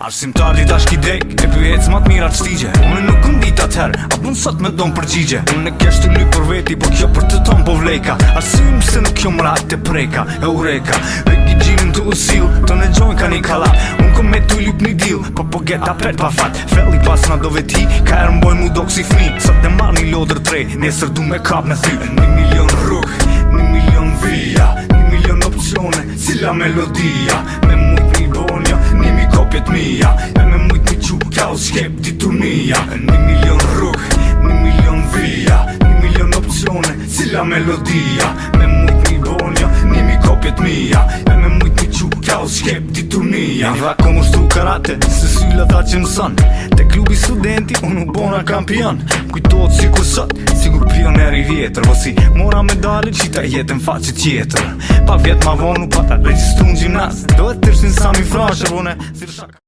Arsimtari tash ki dek, e pyec ma t'mira t'stigje. Unë nuk dit atëher, a pun sot me don përgjigje. Unë e kesh të lyp për veti, po kjo për të ton po vleka. Arsim se nuk jo mrat të preka, e ureka. Dhe gjinin të usil, të në gjojnë ka një kalat. Unë kom me t'u lyp një dil, po geta pet pa fat. Felli pas na do veti, ka erë mboj mu do kësi fmi. Sot e marr një lodër tre, nesër du me kap me thy. 1 milion rrug, 1 milion vija, 1 milion opcione, cila melodia. Me mujt një bonja, nimi kopjet mija. E me mujt një qu, ka u shkep ditur mija. 1 milion rrug, 1 milion vija, 1 milion opcione, cila melodia. Me mujt një bonja, nimi kopjet mija. E me mujt një qu, ka u shkep ditur mija. Dha kom ushtu karate, se sylla tha që mëson. Te klubi studenti, unë u bona kampion. Kujtohet si kur sot, sigur pioneri vjetër. Po si mora medalin, qita jetën faqe tjetër. Pa vjet ma vonu, pa ta regjistru në gjimnaz. Do e tërshin sa mi frashe, vone, si rëshak.